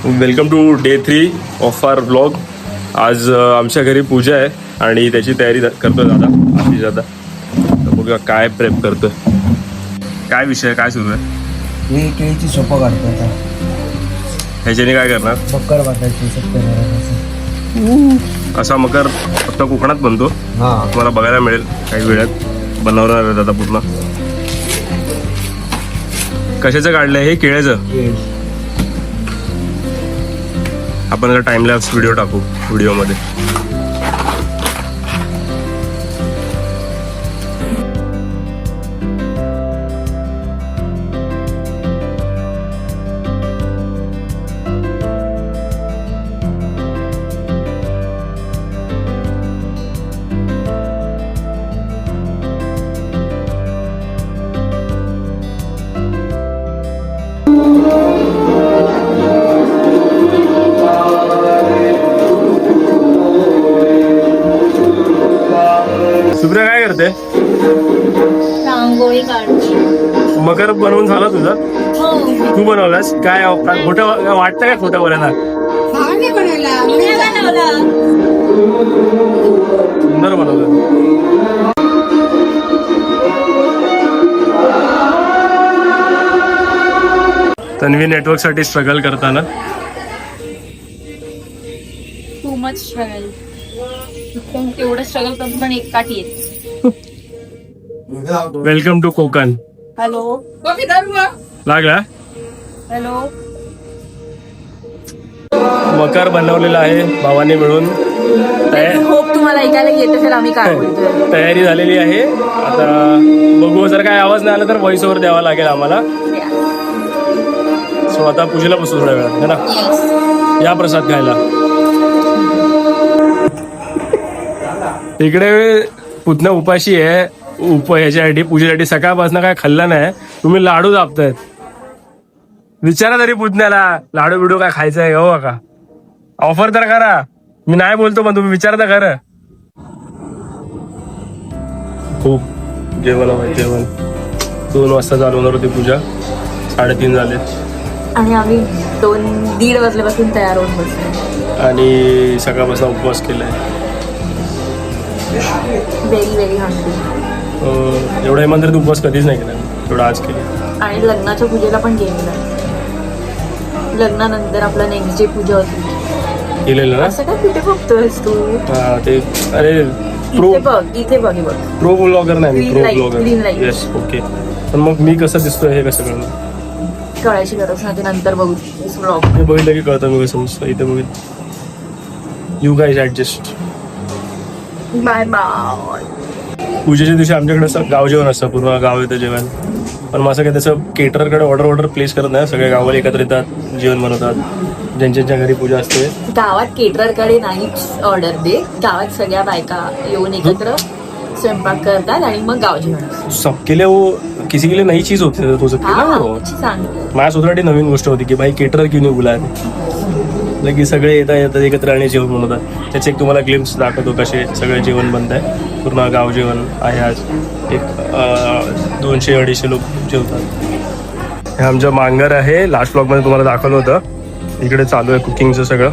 Welcome to day 3 of our vlog. आज आमच्या घरी पूजा आहे आणि त्याची तयारी करतोय दादा, आशिष दादा. तर बघूया काय प्रेप करतोय, काय विषय काय सुरू आहे. हे केळीची सोपं काढतो आता. ह्याच्याने काय करणार? मकर बांधायची असा मकर फक्त कोकणात बनतो. तुम्हाला बघायला मिळेल काही वेळात. बनवणार आहे दादा पूर्ण. कशाचं काढलंय हे? केळ्याचं. आपण आता टाइम लॅप्स व्हिडिओ टाकू व्हिडिओमध्ये. सुप्रिया काय करते? रांगोळी काढते. मकर बनवून झाला तुझा? हो. तू बनवलास? काय खोटं वाटतं का? खोटं बोलायला सुंदर बनवलं. तन्वी नेटवर्क साठी स्ट्रगल करताना. Too much struggle. तेवढं स्ट्रगल करून पण एक काठी येते. Welcome to Konkan. हॅलो. लागला. हॅलो. मकर बनवलेला आहे भावाने मिळून. होप तुम्हाला ऐकायला येत असेल आम्ही काय बोलतोय. तयारी झालेली आहे. आता बघू, जर काय आवाज नाही आला तर व्हॉइस ओव्हर द्यावा लागेल आम्हाला. सो आता पूजेला बसू थोड्या वेळात, है ना. या प्रसाद खायला. इकडे पुतना उपाशी आहे. ह्याच्यासाठी पूजेसाठी सकाळपासून काय खाल्लं नाही. तुम्ही लाडू दाबतायत. विचारा तरी पुतण्याला लाडू बिडू काय खायचं आहे हो का? ऑफर तर करा. मी नाही बोलतो पण तुम्ही विचार तर खरं. खूप जेवण आहे. जेवण 2 वाजता चालू होणार होती पूजा. 3:30 झाले आणि आम्ही 2-1:30 वाजल्यापासून तयार होऊन बसलो. आणि सकाळपासून उपवास केलाय. Very very hungry. एवढा इमानदारीत उपवास कधीच नाही केला, एवढा आज केला. आणि लग्नाच्या पूजेला पण गेलेला. लग्नानंतर आपला नेक्स्ट डे पूजा होती. केलेलं ना. असं काय कुठे बघतोयस तू? हा ते अरे इथे बघ, इथे बघ, हे बघ. प्रो ब्लॉगर नाही मी. Green pro light, blogger. green light. Yes, okay. पण मग मी कसं दिसतोय हे कसं कळणार? कळायची गरज नाही, ते नंतर बघू ब्लॉग. हे बघितलं की कळतं मी कसं दिसतो. इथे बघितलं. You guys adjust. Bye bye. पूजेच्या दिवशी आमच्याकडे असं गाव जेवण असतं. पूर्ण गाव येतं जेवण. पण मग असं काय त्याचं केटरकडे ऑर्डर प्लेस करत नाही. सगळे गावाला एकत्र येतात, जेवण बनवतात. ज्यांच्या घरी पूजा असते. गावात केटररकडे नाहीच ऑर्डर दे. गावात सगळ्या बायका येऊन एकत्र स्वयंपाक करतात आणि मग गाव जेवण. सबके लिए वो किसी के लिए नई चीज होती है, हो सकती है ना वो. माझ्या स्वतःसाठी नवीन गोष्ट होती की भाई केटर क्यों नाही बुलाय. की सगळे येतात एकत्र आणि जेवण बनवतात. त्याचे एक तुम्हाला ग्लिम्स दाखवतो कसे सगळे जेवण बनत आहे. पूर्ण गाव जेवण आहे आज. एक 200-250 लोक जेवतात. हे आमचं मांगर आहे. लास्ट ब्लॉग मध्ये तुम्हाला दाखवलं होतं. इकडे चालू आहे कुकिंगचं सगळं.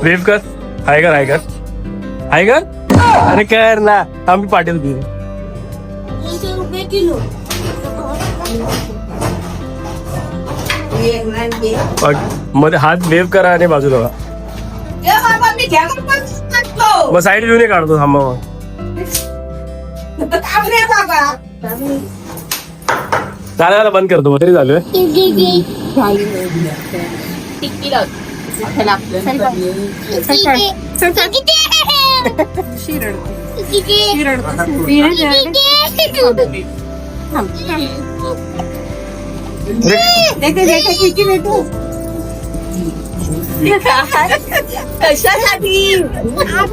वेव कर. हाय कर, हाय कर, हाय कर. अरे कर ना, आम्ही पाटील घेऊ. मध्ये हात वेव करा आणि बाजूला व्हा. मग साईड व्ह्यू काढतो. थांबा मग. चालायला बंद करतो तरी चालू आहे. कशासाठी?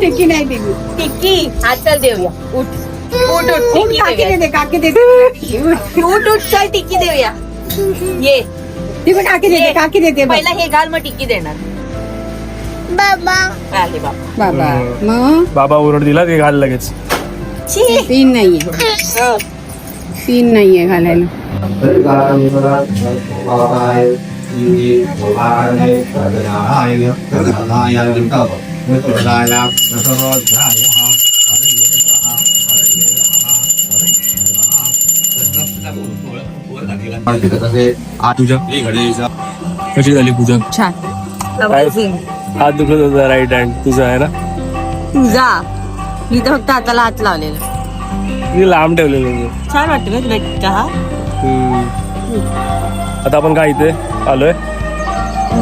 टिक्की नाही दिली. टिक्की आता देऊया. उठ उठ उठ. काकी दे. उठ उठ, चल टिक्की देऊया. ये काकी देते. पहिला हे घाल, मग टिक्की देणार. बाबा आले. बाबा मग बाबा ओरड दिला ते घाल लगेच. पिन नाहीये घालायला. कशी झाली पूजा? छान. काय? हात दुखत होता राईट हँड तुझा आहे ना? तुझा मी तर फक्त हाताला हात लावलेला. मी लांब ठेवलेलं होतं. छान वाटतं ना तुला चहा? आता आपण काय इथे आलोय?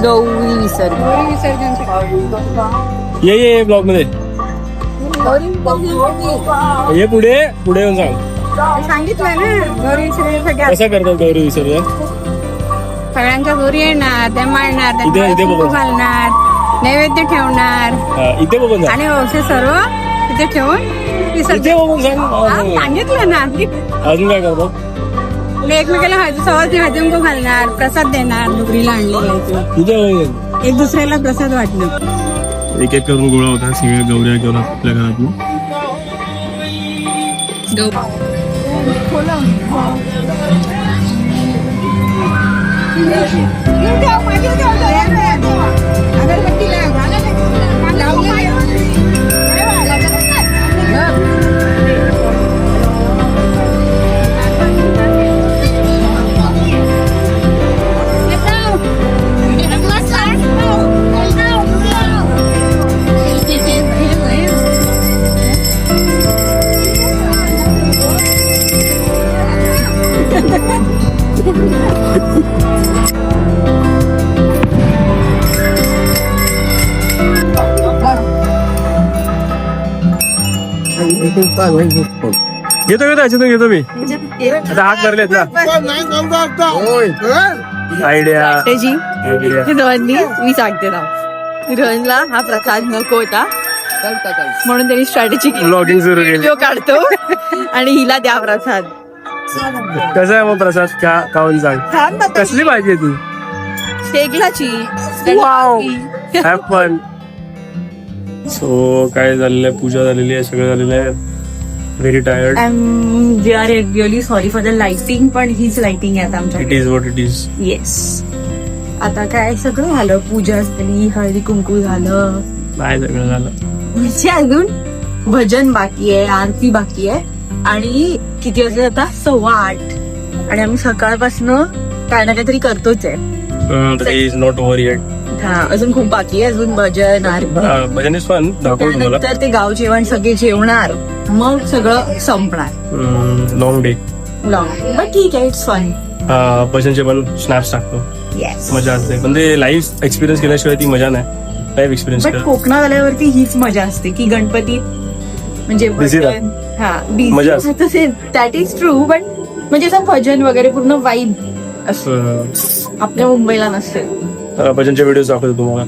गौरी विसर्जन. ये ब्लॉग मध्ये ये पुढे येऊन सांग सांगितलं ना गौरी विसर्जनसाठी कसं करतात गौरी विसर्जन. सगळ्यांच्या घरी येणार, त्या मांडणार, इथे कुंकू बघून. घालणार, नैवेद्य ठेवणार इथे बघून सांग. आणि अवशेष सर्व तिथे ठेवून इथे विसर्जन. बघून सांग. सांगितलं ना अजून काय करतो? एकमेकाला हळदी कुंकू घालणार, प्रसाद देणार, डुगरीला आणलेला इथे बघून. एक दुसऱ्याला प्रसाद वाटणार. एक एक करून गोळा होता सगळ्या गौऱ्या घेऊन आपल्या घरातून. घेतो मी आता हात भरलेत ना. आयडिया मी सांगते ना रोहनला हा प्रसाद नको होता म्हणून त्यांनी स्ट्रॅटेजी ब्लॉगिंग सुरू केली. व्हिडिओ काढतो आणि हिला द्या प्रसाद. कसा आहे मग प्रसाद? का खाऊन सांग. कसली भाजी आहे ती? शेगलाची. Wow have fun. सो काय झालेलं आहे? पूजा झालेली आहे, सगळं झालेलं आहे. Very tired. We are really sorry for the lighting, पण हीच लाइटिंग आहे आता आमच्या. It is what it is. Yes. आता काय सगळं झालं, पूजा झाली, हळदी कुंकू झालं, नाही सगळं झालं. म्हणजे अजून भजन बाकी आहे, आरती बाकी आहे. आणि किती वाजले आता? 8:15. आणि आम्ही सकाळपासून काय ना काहीतरी करतोच आहे. Is not over eight. हा, अजून खूप बाकी आहे. अजून भजन, आरती, भजन इज फन. दाखवतो तुम्हाला. त्यानंतर ते गाव जेवण सगळे जेवणार, मग सगळं संपणार. Long day. लॉंग बट ठीक आहे, इट्स फन. भजनचे पण स्नॅप्स टाकतो. येस. मजा असते पण ते लाईव्ह एक्सपिरियन्स केल्याशिवाय ती मजा नाही. लाईव्ह एक्सपिरियन्स बट कोकणात आल्यावरती हीच मजा असते की गणपती म्हणजे Busy भजन. हा, मजा busy तसे दॅट इज ट्रू. बट म्हणजे असं भजन वगैरे पूर्ण वाईब असं आपल्या मुंबईला नसते. भजनचे व्हिडिओ दाखवतो तुम्हाला.